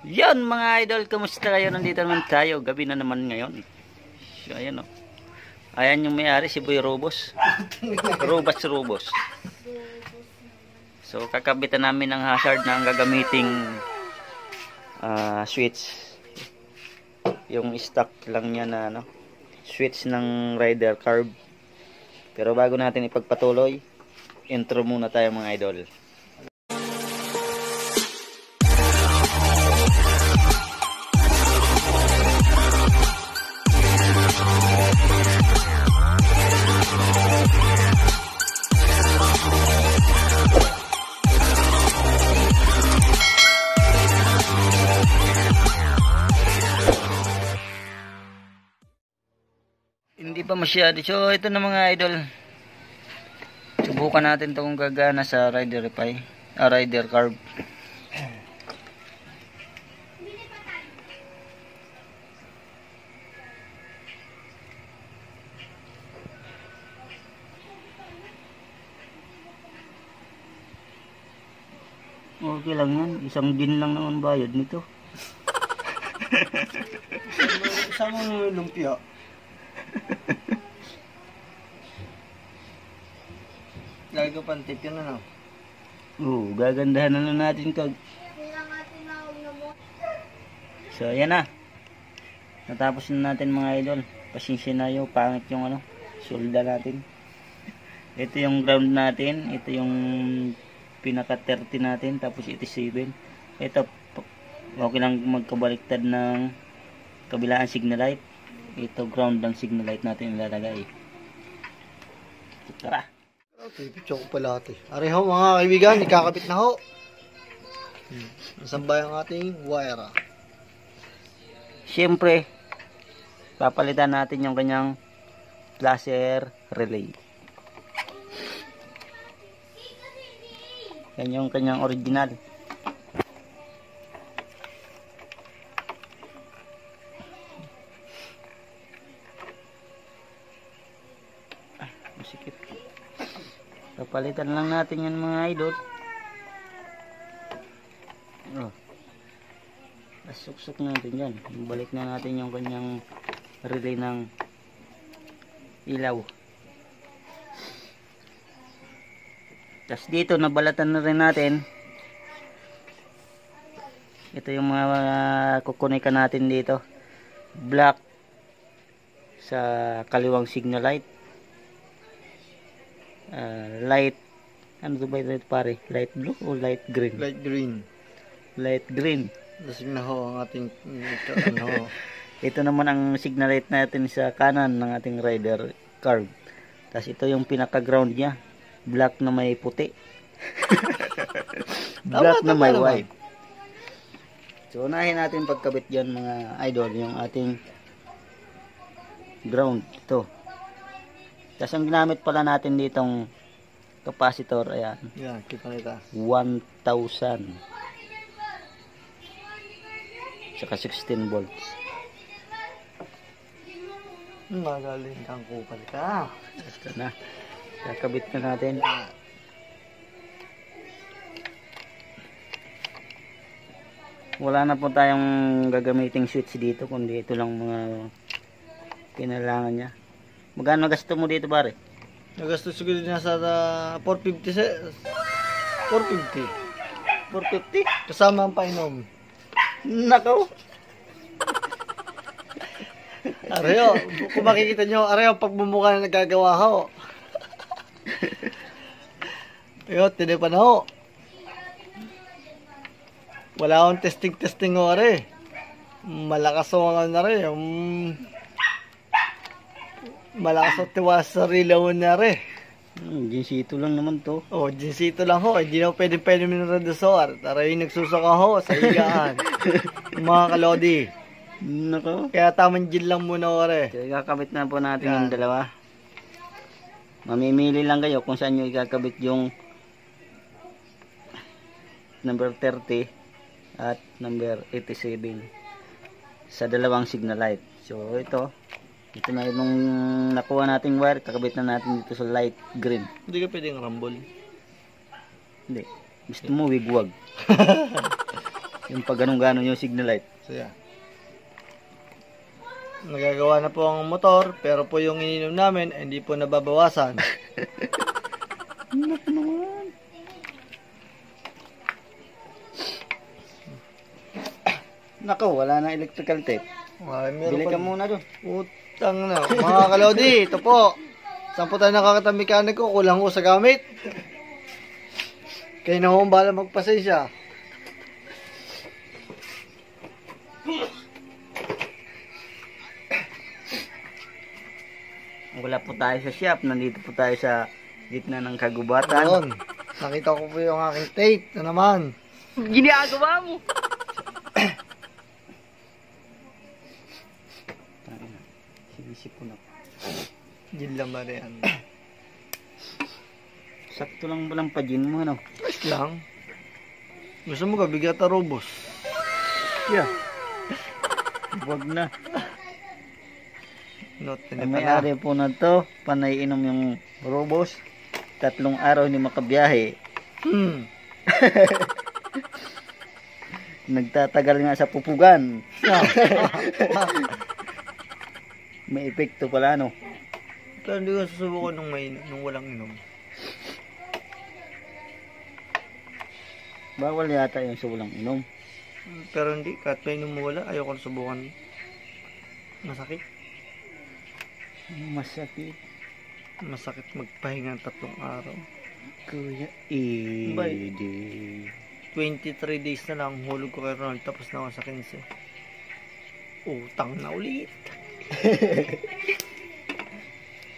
Yan mga idol, kamusta kayo? Nandito naman tayo, gabi na naman ngayon. So ayan o. Ayan yung may-ari, si Boy Robos. Robos. So kakabitan namin ng hazard na ang gagamiting switch. Yung stock lang niya na ano, switch ng rider carb. Pero bago natin ipagpatuloy, intro muna tayo mga idol. Hindi pa masyado. So ito na mga idol. Subukan natin ito kung gagana sa rider carb. Okay lang yan. Isang din lang naman bayad nito. Isang lumpia. Gago pantit yun ano? Oo, gagandahan na natin kag. So ayan na. Natapos na natin mga idol. Pasensya na yung pangit yung ano, solda natin. Ito yung ground natin. Ito yung pinaka 30 natin. Tapos 87. Ito, okay lang magkabaliktad ng kabilaan signal light. Ito ground ng signal light natin ilalagay. Tara. Okay, picture ko pala ito. Ari ho mga kaibigan, ikakabit na ho. Nasaan ba yung ating wire? Siyempre, papalitan natin yung kanyang flasher relay. Yan yung kanyang original. Masikip. Papalitan lang natin yan mga idol. Oh. Suksok natin yan. Balik na natin yung kanyang relay ng ilaw. Tapos dito nabalatan na rin natin. Ito yung mga kukunika natin dito. Black sa kaliwang signal light. Light, ano ba ito pare? Light blue o light green? Light green. Light green. Lasing na ho ang ating ito, ano. Ito naman ang signal light natin sa kanan ng ating rider carb. Tapos ito yung pinaka ground niya. Black na may puti. Black na may white. So unahin natin pagkabit dyan mga idol yung ating ground. Ito. Tapos ang ginamit pala natin ditong capacitor, ayan. Yan, kita nita. 1,000. Saka 16 volts. Magaling kang kupal ka. Ito na. Kakabit na natin. Wala na po tayong gagamiting switch dito, kundi ito lang mga kinailangan niya. Magkano gasto mo dito pare? Nagasto siguro na sa 450. 450. Kasama ang painom. Nakaw. Areo, kung makikita nyo, areo pagmumukha na nagagawa ho. Ayun, tinipan na ho. Wala akong testing ho are. Malakas ho nga na rin. Malakas at tiwas sa rilaw na rin. Jinsito lang naman to. Oh, jinsito lang ho. Hindi na pwede minradosor. Taray nagsusuka ho sa higaan. Mga kalodi. Nako. Kaya tamang gin lang muna ho rin. So, ikakabit na po natin yung dalawa. Mamimili lang kayo kung saan nyo ikakabit yung number 30 at number 87 sa dalawang signal light. So ito na yung nakuha nating wire, kakabit na natin dito sa light green. Hindi ka pwedeng rambol. Hindi. Gusto mo wigwag. Yung pag ganun-ganon yung signal light. So yan. Nagagawa na po ang motor, pero po yung ininom namin ay hindi po nababawasan. Naku naman. Nako, wala na electrical tape. Ay, meron Bili pa- ka muna doon. Utang na. Mga kalodi, ito po. Saan po tayo nakakatang mekaniko? Kulang ko sa gamit. Kayo na ho ang bahala magpasensya. Wala po tayo sa shop. Nandito po tayo sa gitna ng kagubatan. Ayun. Nakita ko po yung aking tape na naman. Ginagawa mo. Sinisip ko na. Yun lang ba na yan? Sakto lang balang pa-gin mo, ano? Ayos lang. Gusto mo ka, bigat na robos. Yeah. Huwag na. Note Ang na may-ari po na to, panay inom yung robos. 3 araw hindi makabiyahe. Nagtatagal nga sa pupugan. May epekto pala, no? Pero hindi ko susubukan nung walang inom. Bawal yata yung sa walang inom. Pero hindi, kahit may inom mo wala, ayoko na subukan. Masakit. Masakit. Masakit magpahinga ng 3 araw. Kuya Bye. Edi. 23 days na lang, hulog ko kay Ronald, tapos na ako sa 15. Utang na ulit.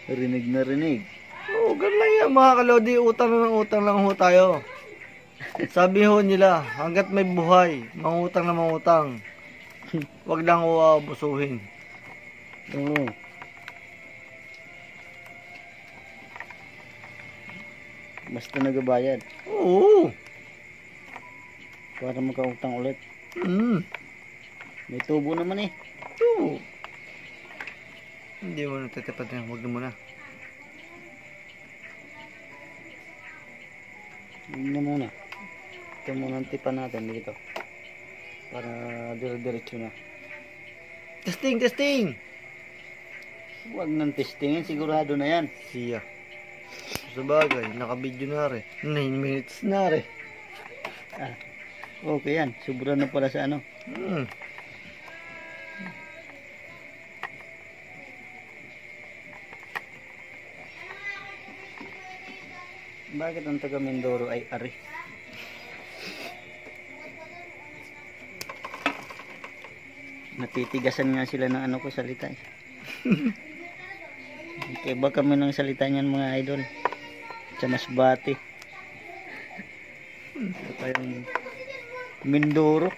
Rinig na rinig. Oo, ganun lang yan mga kalodi, utang na ng utang lang ho tayo. Sabi ho nila, hanggat may buhay, mangutang na mangutang. Huwag lang ho abusuhin. Oo. Basta nagabayad. Oo. Para makautang ulit. May tubo naman eh. Oo. Hindi mo natatapad na, huwag na muna. Huwag na muna. Ito muna ang tipan natin dito. Para dire-diretso na. Testing, testing! Huwag nang testingin. Sigurado na yan. Siya. Sa bagay, naka-video na rin. 9 minutes na rin. Ah, okay yan. Sobra na pala sa ano. Bakit ang taga Mindoro ay ari? Natitigasan nga sila ng ano ko salita eh. Kaya ba kami ng salita niyan mga idol? Sa Masbate. Ito tayong Mindoro.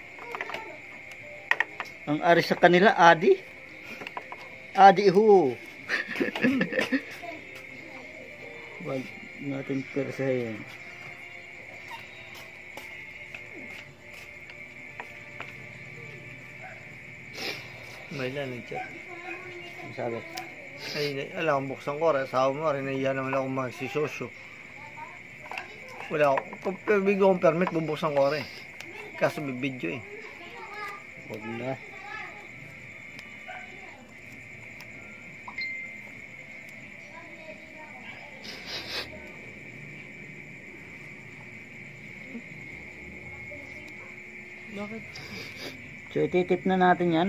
Ang ari sa kanila, Adi. Adi ho. Wag natin persahin. May lang nag-chat. Ang sabi? Ay, alam kong buksan ko rin. Asawa mo rin, nahiya naman ako magsisosyo. Wala ako. Kung bigyan akong permit, bubuksan ko rin. Kaso may video eh. Wag na. Bakit? So ititip na natin yan.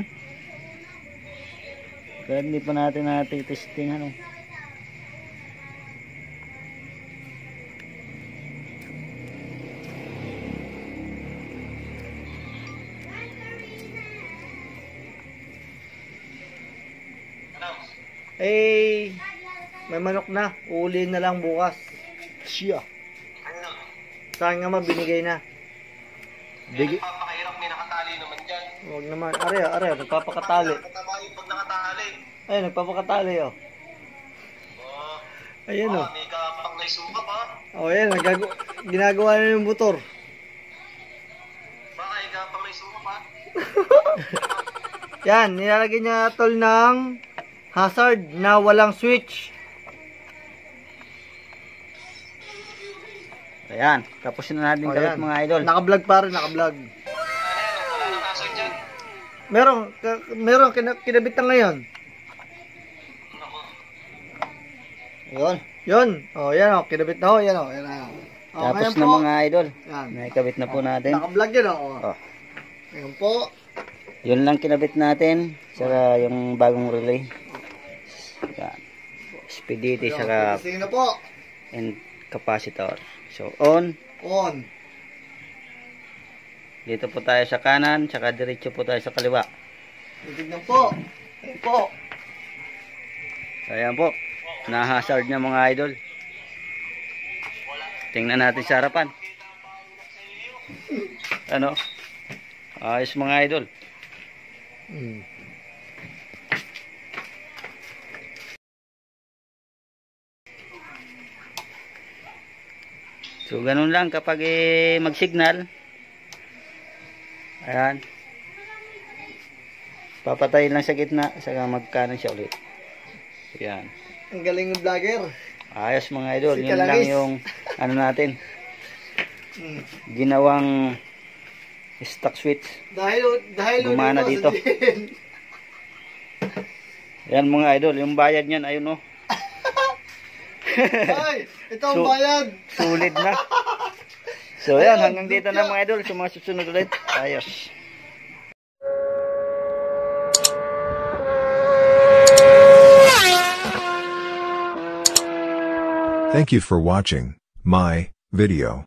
Kaya hindi pa natin testing ano. Eh, may manok na. Uliin na lang bukas. Siya. Saan nga binigay na? Bigi. Papakahirap, may nakatali naman dyan. Huwag naman. Are, nagpapakatali. Katabayin pag nakatali. Ay, nagpapakatali oh. Oh, Ayan oh. may kapang naisuka pa. Oh, ayan. Ginagawa na yung motor. Baka kapang naisuka pa. Yan, nilalagay niya tol ng hazard na walang switch. Ayan, tapos na natin Oh, gawin yan. mga idol. Naka-vlog pa rin, naka-vlog. Ano yan, hazard dyan. Meron kinabit na ngayon. Nako. Yun. Yun. Oh, yan oh, kinabit na ho, yan oh. Yan oh. Oh, Tapos ngayon na po. mga idol. Yan. Nakikabit na po natin. Naka-vlog yan oh. Oh. Ngayon po. Yun lang kinabit natin. Saka yung bagong relay. Yan. Speedity saka Sige na po. and capacitor. So on. On. Dito po tayo sa kanan. Saka diretso po tayo sa kaliwa. Tignan po. Ayan po. Ayan po. Na-hazard na mga idol. Tingnan natin sa harapan. Ano? Ayos mga idol. So ganun lang kapag mag-signal. Ayan. Papatayin lang sa gitna, saka magkanan siya ulit. Ayan. Ang galing ng vlogger. Ayos mga idol. Si Yun lang Kalangis. yung ano natin. Ginawang stock switch. Dahil Gumana dito. Ayan mga idol. Yung bayad niyan, ayun oh. Ay, ito ang So- bayad. Sulit na. So ayan, hanggang dito na mga idol. Sa mga susunod ulit. Ayos. Thank you for watching my video.